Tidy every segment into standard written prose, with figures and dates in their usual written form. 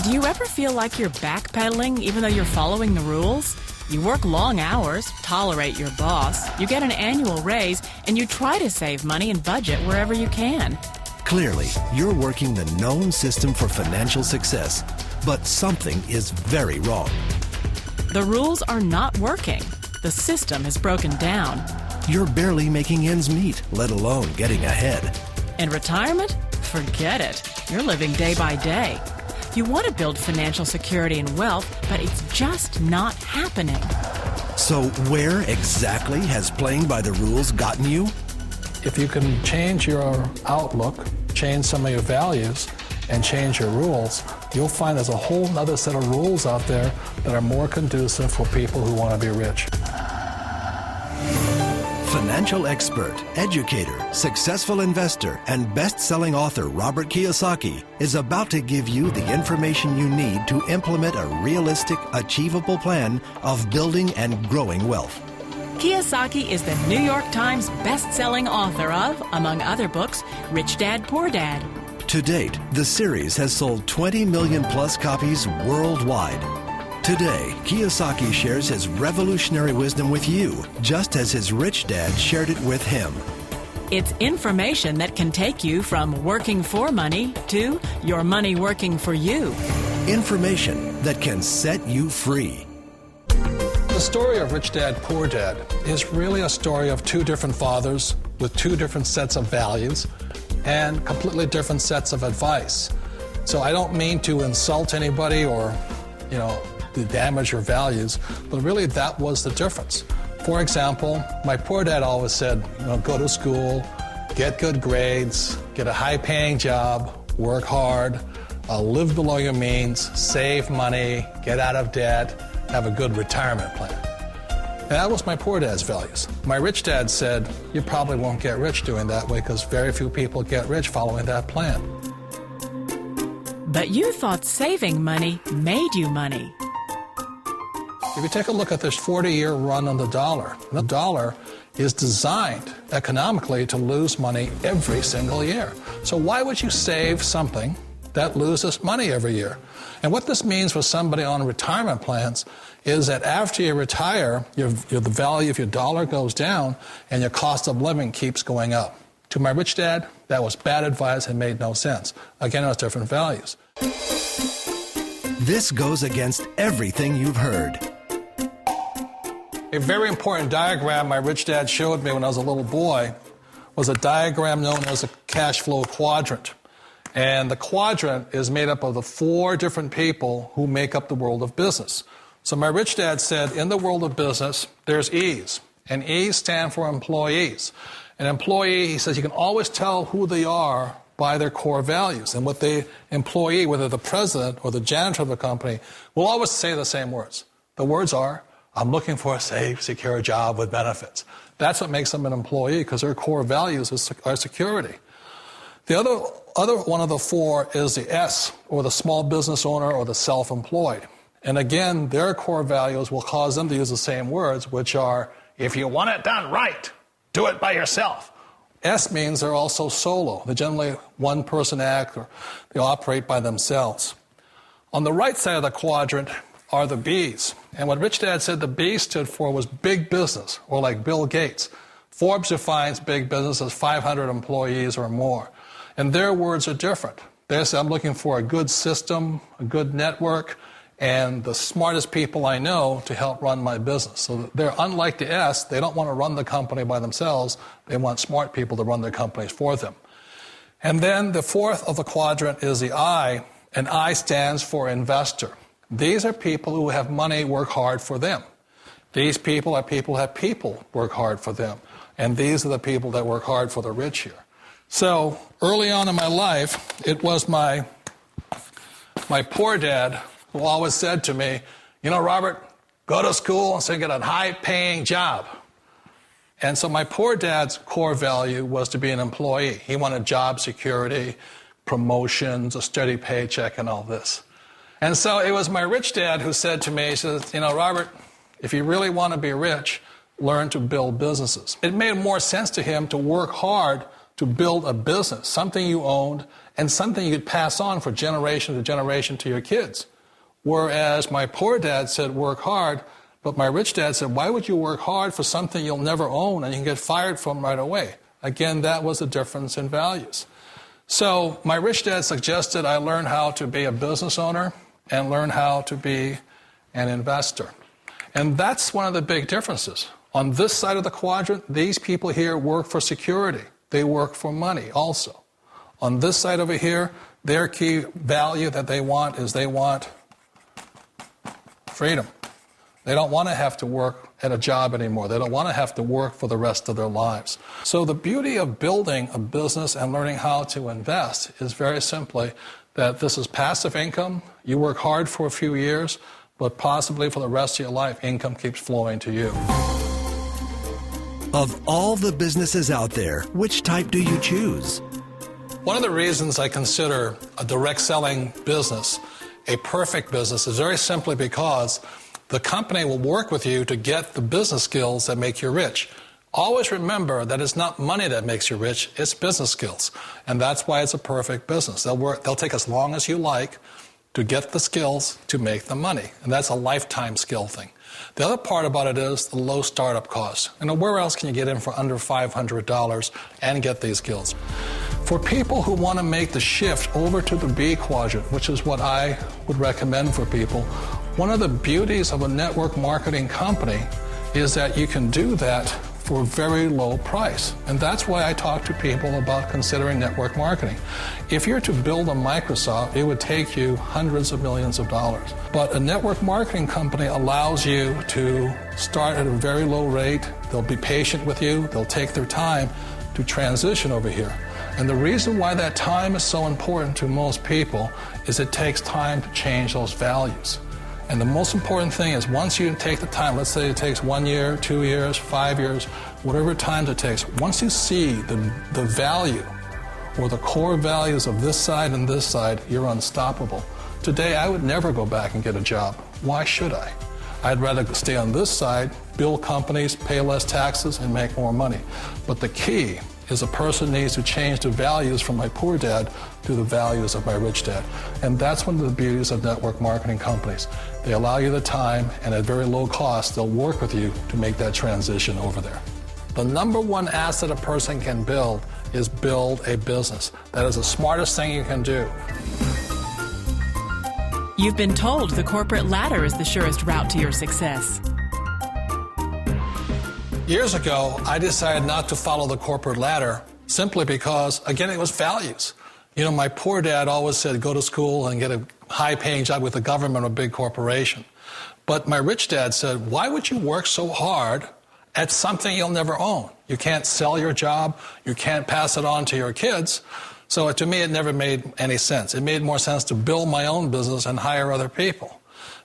Do you ever feel like you're backpedaling even though you're following the rules? You work long hours, tolerate your boss, you get an annual raise, and you try to save money and budget wherever you can. Clearly, you're working the known system for financial success, but something is very wrong. The rules are not working. The system is broken down. You're barely making ends meet, let alone getting ahead. And retirement? Forget it. You're living day by day. You want to build financial security and wealth, but it's just not happening. So where exactly has playing by the rules gotten you? If you can change your outlook, change some of your values, and change your rules, you'll find there's a whole other set of rules out there that are more conducive for people who want to be rich. Financial expert, educator, successful investor, and best-selling author Robert Kiyosaki is about to give you the information you need to implement a realistic, achievable plan of building and growing wealth. Kiyosaki is the New York Times best-selling author of, among other books, Rich Dad, Poor Dad. To date, the series has sold 20 million plus copies worldwide. Today, Kiyosaki shares his revolutionary wisdom with you, just as his rich dad shared it with him. It's information that can take you from working for money to your money working for you. Information that can set you free. The story of Rich Dad, Poor Dad is really a story of two different fathers with two different sets of values and completely different sets of advice. So I don't mean to insult anybody or, to damage your values, but really that was the difference. For example, my poor dad always said, go to school, get good grades, get a high-paying job, work hard, live below your means, save money, get out of debt, have a good retirement plan. And that was my poor dad's values. My rich dad said, you probably won't get rich doing that way because very few people get rich following that plan. But you thought saving money made you money. If you take a look at this 40-year run on the dollar is designed economically to lose money every single year. So why would you save something that loses money every year? And what this means for somebody on retirement plans is that after you retire, the value of your dollar goes down and your cost of living keeps going up. To my rich dad, that was bad advice and made no sense. Again, it was different values. This goes against everything you've heard. A very important diagram my rich dad showed me when I was a little boy was a diagram known as a cash flow quadrant. And the quadrant is made up of the four different people who make up the world of business. So my rich dad said, in the world of business, there's E's. And E's stand for employees. An employee, he says, you can always tell who they are by their core values. And what the employee, whether the president or the janitor of the company, will always say the same words. The words are, I'm looking for a safe, secure job with benefits. That's what makes them an employee, because their core values are security. The other one of the four is the S, or the small business owner or the self-employed. And again, their core values will cause them to use the same words, which are, if you want it done right, do it by yourself. S means they're also solo. They're generally one-person act, or they operate by themselves. On the right side of the quadrant are the B's. And what Rich Dad said the B stood for was big business, or like Bill Gates. Forbes defines big business as 500 employees or more. And their words are different. They say, I'm looking for a good system, a good network, and the smartest people I know to help run my business. So they're unlike the S. They don't want to run the company by themselves. They want smart people to run their companies for them. And then the fourth of the quadrant is the I, and I stands for investor. These are people who have money work hard for them. These people are people who have people work hard for them. And these are the people that work hard for the rich here. So early on in my life, it was my poor dad who always said to me, Robert, go to school and so get a high-paying job. And so my poor dad's core value was to be an employee. He wanted job security, promotions, a steady paycheck, and all this. And so it was my rich dad who said to me, he says, Robert, if you really want to be rich, learn to build businesses. It made more sense to him to work hard to build a business, something you owned and something you could pass on for generation to generation to your kids. Whereas my poor dad said, work hard, but my rich dad said, why would you work hard for something you'll never own and you can get fired from right away? Again, that was the difference in values. So my rich dad suggested I learn how to be a business owner and learn how to be an investor. And that's one of the big differences. On this side of the quadrant, these people here work for security. They work for money also. On this side over here, their key value that they want is they want freedom. They don't want to have to work at a job anymore. They don't want to have to work for the rest of their lives. So the beauty of building a business and learning how to invest is very simply that this is passive income. You work hard for a few years, but possibly for the rest of your life, income keeps flowing to you. Of all the businesses out there, which type do you choose? One of the reasons I consider a direct selling business a perfect business is very simply because the company will work with you to get the business skills that make you rich. Always remember that it's not money that makes you rich, it's business skills. And that's why it's a perfect business. They'll take as long as you like to get the skills to make the money. And that's a lifetime skill thing. The other part about it is the low startup cost. Where else can you get in for under $500 and get these skills? For people who want to make the shift over to the B quadrant, which is what I would recommend for people, one of the beauties of a network marketing company is that you can do that for a very low price. And that's why I talk to people about considering network marketing. If you're to build a Microsoft, it would take you hundreds of millions of dollars. But a network marketing company allows you to start at a very low rate. They'll be patient with you. They'll take their time to transition over here. And the reason why that time is so important to most people is it takes time to change those values. And the most important thing is once you take the time, let's say it takes 1 year, 2 years, 5 years, whatever time it takes, once you see the value or the core values of this side and this side, you're unstoppable. Today, I would never go back and get a job. Why should I? I'd rather stay on this side, build companies, pay less taxes, and make more money. But the key is a person needs to change the values from my poor dad to the values of my rich dad. And that's one of the beauties of network marketing companies. They allow you the time, and at very low cost, they'll work with you to make that transition over there. The number one asset a person can build is build a business. That is the smartest thing you can do. You've been told the corporate ladder is the surest route to your success. Years ago, I decided not to follow the corporate ladder simply because, again, it was values. My poor dad always said, go to school and get a high-paying job with the government or a big corporation. But my rich dad said, why would you work so hard at something you'll never own? You can't sell your job. You can't pass it on to your kids. So to me, it never made any sense. It made more sense to build my own business and hire other people.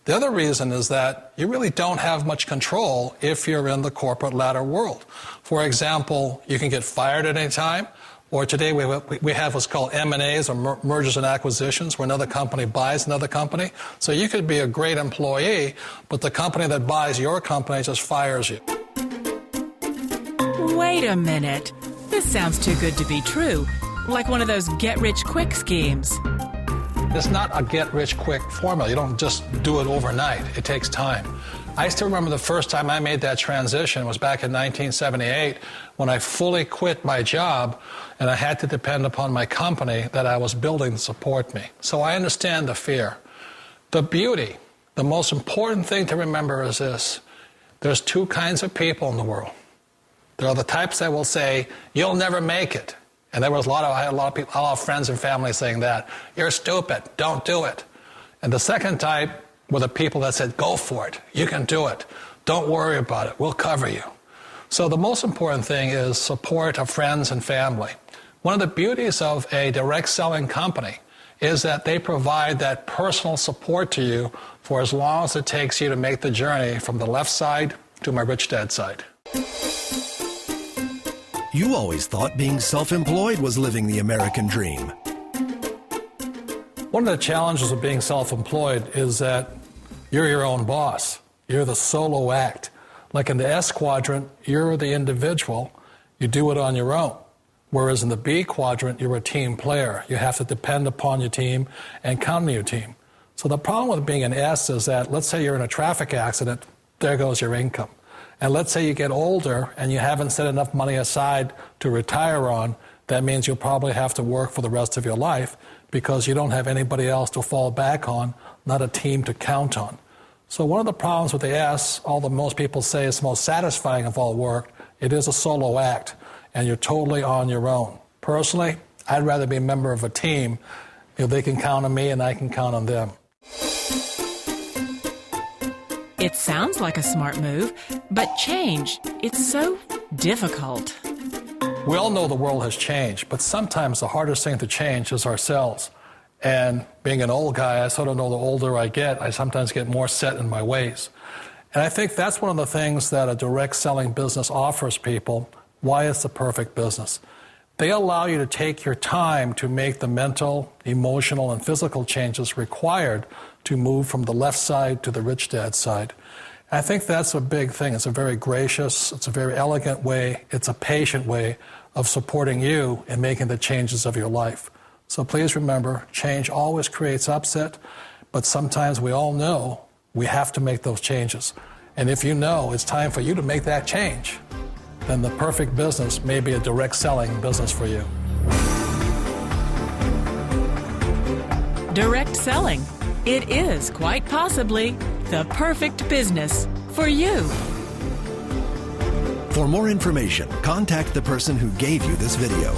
The other reason is that you really don't have much control if you're in the corporate ladder world. For example, you can get fired at any time, or today we have what's called M&As, or mergers and acquisitions, where another company buys another company. So you could be a great employee, but the company that buys your company just fires you. Wait a minute. This sounds too good to be true. Like one of those get-rich-quick schemes. It's not a get-rich-quick formula. You don't just do it overnight. It takes time. I still remember the first time I made that transition was back in 1978 when I fully quit my job and I had to depend upon my company that I was building to support me. So I understand the fear. The beauty, the most important thing to remember is this. There's two kinds of people in the world. There are the types that will say, you'll never make it. And I had a lot of people, a lot of friends and family saying that. You're stupid. Don't do it. And the second type were the people that said, go for it. You can do it. Don't worry about it. We'll cover you. So the most important thing is support of friends and family. One of the beauties of a direct selling company is that they provide that personal support to you for as long as it takes you to make the journey from the left side to my rich dad side. You always thought being self-employed was living the American dream. One of the challenges of being self-employed is that you're your own boss. You're the solo act. Like in the S quadrant, you're the individual. You do it on your own. Whereas in the B quadrant, you're a team player. You have to depend upon your team and count on your team. So the problem with being an S is that, let's say you're in a traffic accident, there goes your income. And let's say you get older and you haven't set enough money aside to retire on, that means you'll probably have to work for the rest of your life because you don't have anybody else to fall back on, not a team to count on. So one of the problems with the S, although most people say it's the most satisfying of all work, it is a solo act, and you're totally on your own. Personally, I'd rather be a member of a team if they can count on me and I can count on them. It sounds like a smart move, but change, it's so difficult. We all know the world has changed, but sometimes the hardest thing to change is ourselves. And being an old guy, I sort of know the older I get, I sometimes get more set in my ways. And I think that's one of the things that a direct selling business offers people, why it's the perfect business. They allow you to take your time to make the mental, emotional, and physical changes required to move from the left side to the rich dad side. I think that's a big thing. It's a very gracious, it's a very elegant way, it's a patient way of supporting you in making the changes of your life. So please remember, change always creates upset, but sometimes we all know we have to make those changes. And if you know it's time for you to make that change, then the perfect business may be a direct selling business for you. Direct selling. It is quite possibly the perfect business for you. For more information, contact the person who gave you this video.